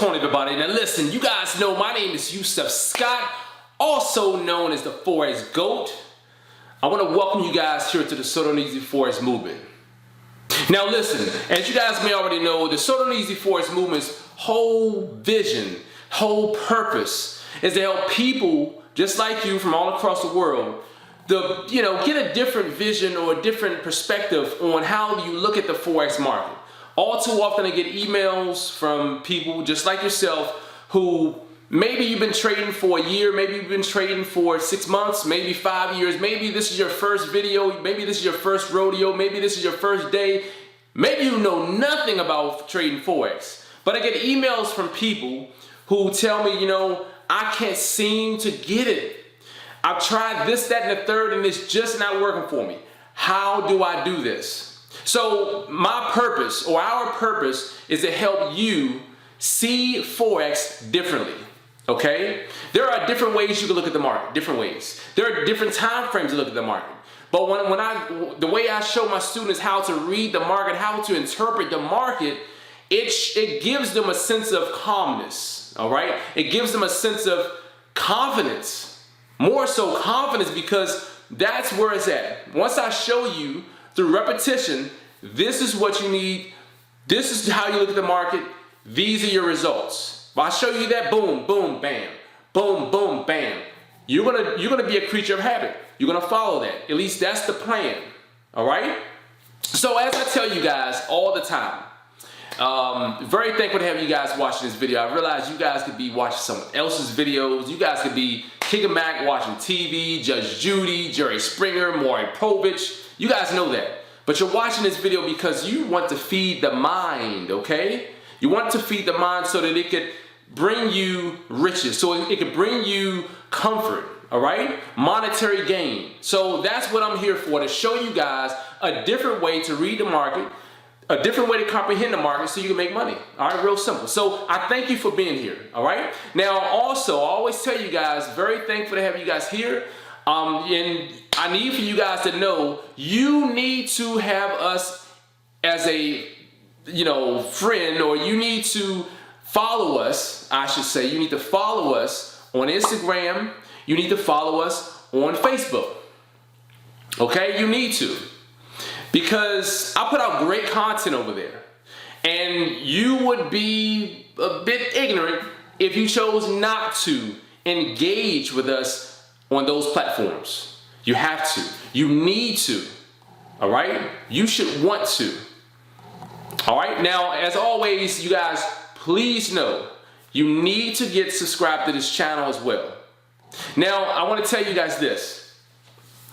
going on, everybody? Now listen, you guys know my name is Yusef Scott, also known as the Forex GOAT. I want to welcome you guys here to the So Darn Easy Forex movement. Now listen, as you guys may already know, the So Darn Easy Forex movement's whole vision, whole purpose is to help people just like you from all across the world to, get a different vision or a different perspective on how you look at the Forex market. All too often I get emails from people just like yourself who maybe you've been trading for a year, maybe you've been trading for 6 months, maybe 5 years, maybe this is your first video, maybe this is your first rodeo, maybe this is your first day, maybe you know nothing about trading Forex. But I get emails from people who tell me, I can't seem to get it. I've tried this, that, and the third, and it's just not working for me. How do I do this? So my purpose, or our purpose, is to help you see Forex differently, okay? There are different ways you can look at the market, different ways. There are different time frames to look at the market. But the way I show my students how to read the market, how to interpret the market, it gives them a sense of calmness, all right? It gives them a sense of confidence, more so confidence, because that's where it's at. Once I show you through repetition, this is what you need, this is how you look at the market, these are your results. If I show you that, boom, boom, bam, boom, boom, bam, you're gonna be a creature of habit. You're gonna follow that. At least that's the plan, all right? So as I tell you guys all the time, very thankful to have you guys watching this video. I realize you guys could be watching someone else's videos. You guys could be kicking back, watching TV, Judge Judy, Jerry Springer, Maury Povich. You guys know that. But you're watching this video because you want to feed the mind, okay? You want to feed the mind so that it could bring you riches, so it could bring you comfort, all right? Monetary gain. So that's what I'm here for, to show you guys a different way to read the market, a different way to comprehend the market so you can make money. All right, real simple. So I thank you for being here, all right? Now also, I always tell you guys, very thankful to have you guys here. And I need for you guys to know, you need to have us as a, friend, or you need to follow us, I should say. You need to follow us on Instagram. You need to follow us on Facebook. Okay, you need to. Because I put out great content over there. And you would be a bit ignorant if you chose not to engage with us on those platforms. You have to. You need to. All right? You should want to. All right? Now, as always, you guys, please know you need to get subscribed to this channel as well. Now, I want to tell you guys this.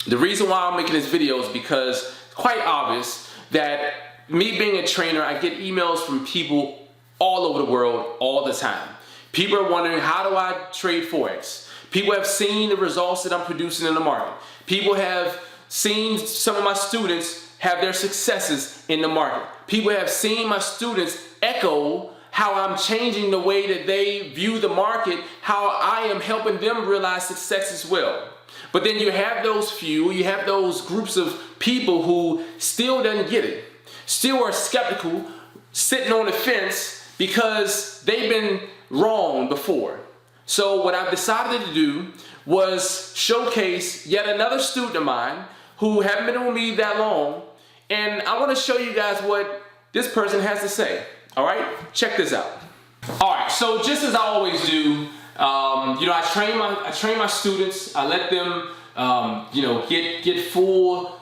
The reason why I'm making this video is because it's quite obvious that me being a trainer, I get emails from people all over the world all the time. People are wondering, how do I trade Forex? People have seen the results that I'm producing in the market. People have seen some of my students have their successes in the market. People have seen my students echo how I'm changing the way that they view the market, how I am helping them realize success as well. But then you have those few, you have those groups of people who still doesn't get it, still are skeptical, sitting on the fence because they've been wrong before. So what I've decided to do was showcase yet another student of mine who haven't been with me that long, and I want to show you guys what this person has to say. All right, check this out. All right, so just as I always do, I train my students. I let them, get full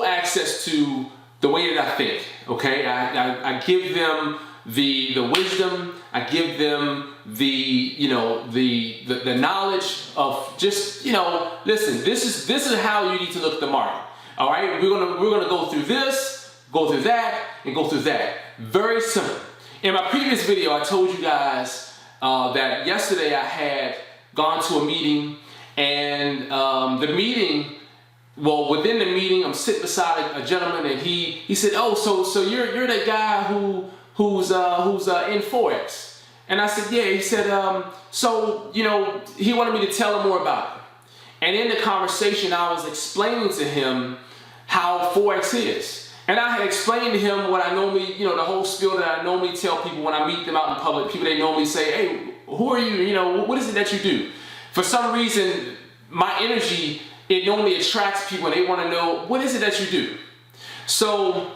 access to the way that I think. Okay, I give them the wisdom. I give them the knowledge of just, listen, this is how you need to look at the market. All right, we're gonna go through this, go through that, and go through that. Very simple. In my previous video, I told you guys that yesterday I had gone to a meeting, and within the meeting, I'm sitting beside a gentleman, and he said, "Oh, so you're that guy who's in Forex?" And I said, "Yeah." He said, he wanted me to tell him more about it. And in the conversation, I was explaining to him how Forex is. And I had explained to him what I normally, you know, the whole spiel that I normally tell people when I meet them out in public. People, they normally say, hey, who are you? You know, what is it that you do? For some reason, my energy, it normally attracts people and they want to know, what is it that you do? So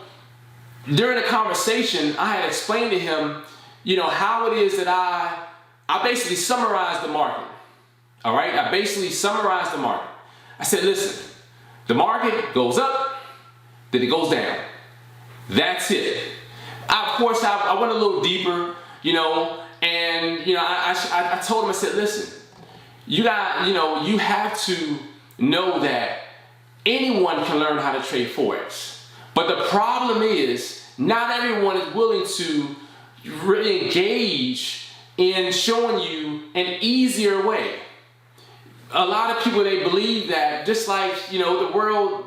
during the conversation, I had explained to him, you know, how it is that I basically summarized the market. All right, I basically summarized the market. I said, listen, the market goes up, then it goes down. That's it. Of course, I went a little deeper, you know, and you know, I told him, I said, listen, you have to know that anyone can learn how to trade Forex. But the problem is, not everyone is willing to really engage in showing you an easier way. A lot of people, they believe that, just like, you know, the world,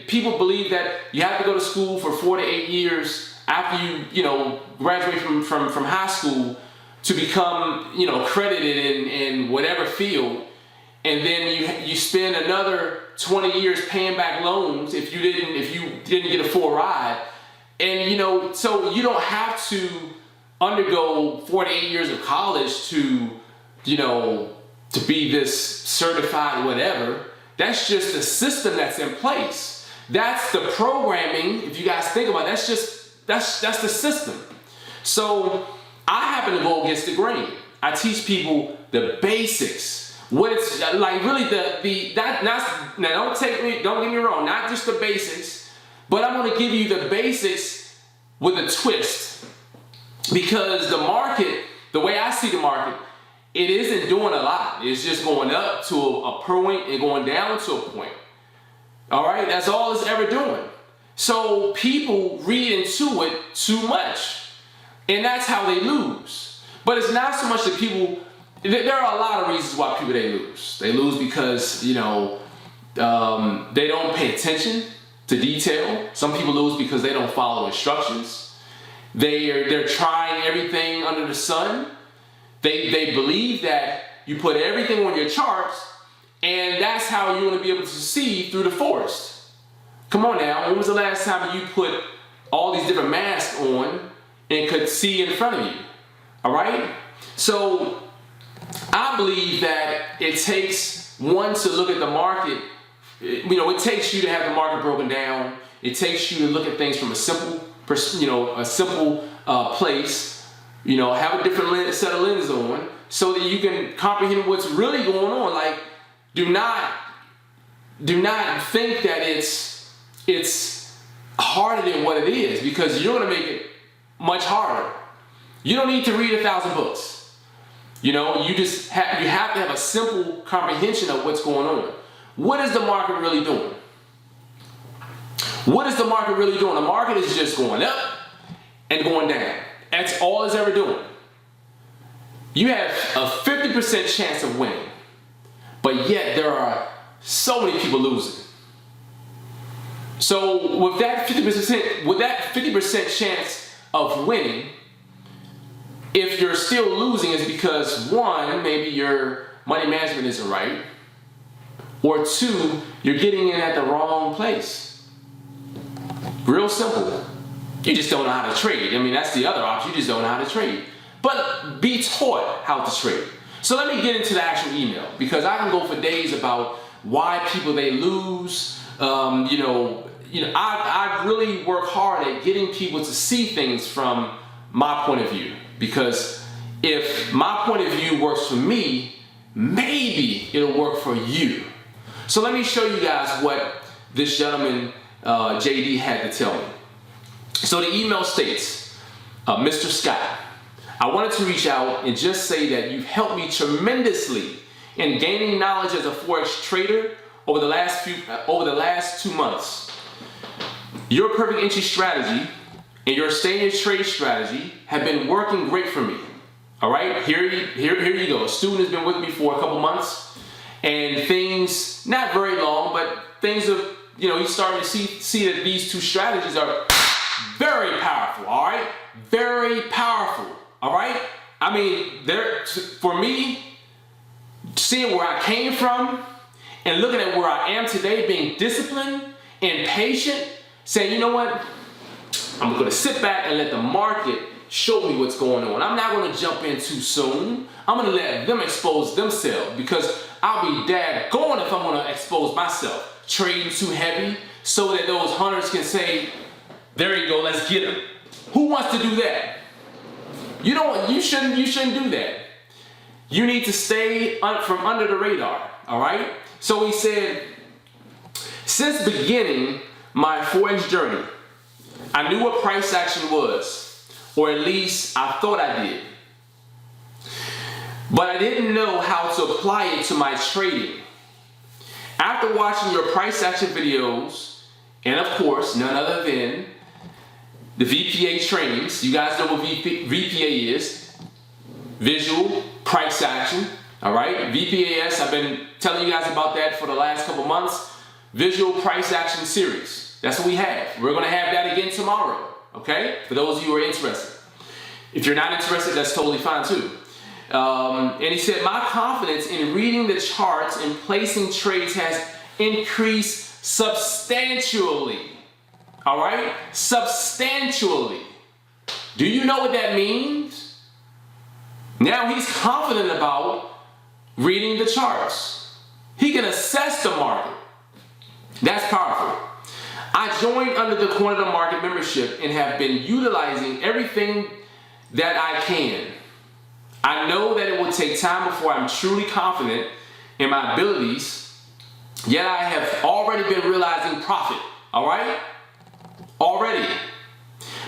people believe that you have to go to school for 4 to 8 years after you know, graduate from high school to become, you know, credited in whatever field, and then you spend another 20 years paying back loans if you didn't get a full ride. And you know, so you don't have to undergo 4 to 8 years of college to, you know, to be this certified whatever. That's just the system that's in place. That's the programming. If you guys think about it, that's the system. So I happen to go against the grain. I teach people the basics. What it's like, really now don't get me wrong, not just the basics, but I'm going to give you the basics with a twist, because the market, the way I see the market, it isn't doing a lot. It's just going up to a point and going down to a point. All right, that's all it's ever doing. So people read into it too much, and that's how they lose. But it's not so much that people, there are a lot of reasons why people, they lose. They lose because, you know, they don't pay attention to detail. Some people lose because they don't follow instructions. They're trying everything under the sun. They believe that you put everything on your charts, and that's how you're going to be able to see through the forest. Come on now, when was the last time you put all these different masks on and could see in front of you? All right? So I believe that it takes one to look at the market. You know, it takes you to have the market broken down. It takes you to look at things from a simple, place. You know, have a different set of lenses on so that you can comprehend what's really going on. Like, do not think that it's harder than what it is, because you're going to make it much harder. You don't need to read 1,000 books. You know, you have to have a simple comprehension of what's going on. What is the market really doing? What is the market really doing? The market is just going up and going down. That's all it's ever doing. You have a 50% chance of winning, but yet there are so many people losing. So with that 50% chance of winning, if you're still losing, it's because one, maybe your money management isn't right, or two, you're getting in at the wrong place. Real simple. You just don't know how to trade. I mean, that's the other option. You just don't know how to trade. But be taught how to trade. So let me get into the actual email, because I can go for days about why people, they lose. I really work hard at getting people to see things from my point of view, because if my point of view works for me, maybe it'll work for you. So let me show you guys what this gentleman, JD, had to tell me. So the email states, Mr. Scott, I wanted to reach out and just say that you've helped me tremendously in gaining knowledge as a Forex trader over the last 2 months. Your perfect entry strategy and your stay in trade strategy have been working great for me. All right, here you go. A student has been with me for a couple months, and things, not very long, but things have, he's starting to see that these two strategies are very powerful. All right, very powerful. All right, I mean, for me, seeing where I came from and looking at where I am today, being disciplined and patient, saying, you know what, I'm gonna sit back and let the market show me what's going on. I'm not gonna jump in too soon. I'm gonna let them expose themselves, because I'll be daggone if I'm gonna expose myself trading too heavy so that those hunters can say, there you go, let's get him. Who wants to do that? You shouldn't do that. You need to stay from under the radar, all right? So he said, since beginning my Forex journey, I knew what price action was, or at least I thought I did. But I didn't know how to apply it to my trading. After watching your price action videos, and of course, none other than the VPA trainings, you guys know what VPA is, visual price action, all right? VPAS, I've been telling you guys about that for the last couple months. Visual price action series, that's what we have. We're gonna have that again tomorrow, okay? For those of you who are interested. If you're not interested, that's totally fine too. And he said, my confidence in reading the charts and placing trades has increased substantially. All right? Substantially. Do you know what that means? Now he's confident about reading the charts. He can assess the market. That's powerful. I joined under the Corner of the Market membership and have been utilizing everything that I can. I know that it will take time before I'm truly confident in my abilities, yet I have already been realizing profit, all right? Already.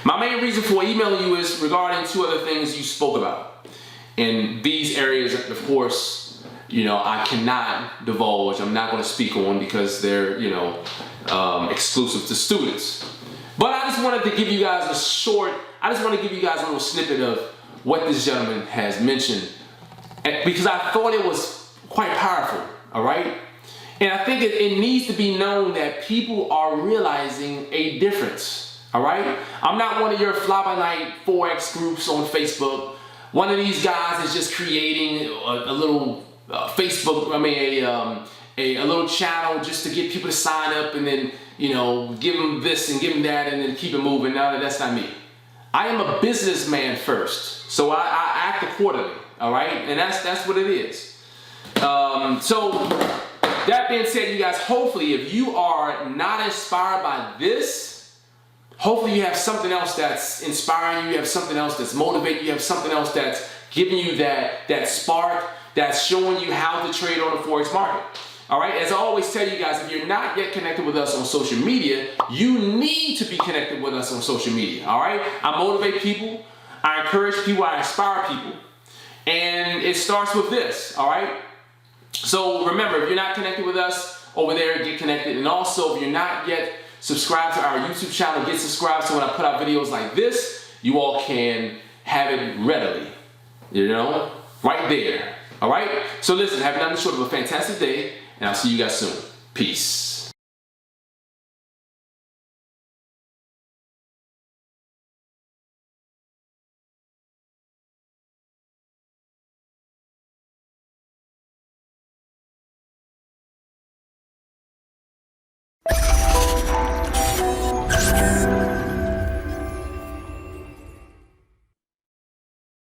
My main reason for emailing you is regarding two other things you spoke about. In these areas, of course, I cannot divulge, I'm not gonna speak on because they're, exclusive to students. But I just wanted to give you guys a little snippet of what this gentleman has mentioned, because I thought it was quite powerful, all right? And I think it needs to be known that people are realizing a difference, all right? I'm not one of your fly-by-night Forex groups on Facebook. One of these guys is just creating a little Facebook, a little channel just to get people to sign up and then, give them this and give them that and then keep it moving. No, that's not me. I am a businessman first, so I act accordingly, all right? And that's what it is. So that being said, you guys, hopefully if you are not inspired by this, hopefully you have something else that's inspiring you, you have something else that's motivating you, you have something else that's giving you that spark, that's showing you how to trade on the Forex market. All right, as I always tell you guys, if you're not yet connected with us on social media, you need to be connected with us on social media, all right? I motivate people, I encourage people, I inspire people, and it starts with this, all right? So remember, if you're not connected with us over there, get connected, and also if you're not yet subscribed to our YouTube channel, get subscribed so when I put out videos like this, you all can have it readily, right there, all right? So listen, have nothing short of a fantastic day, and I'll see you guys soon. Peace.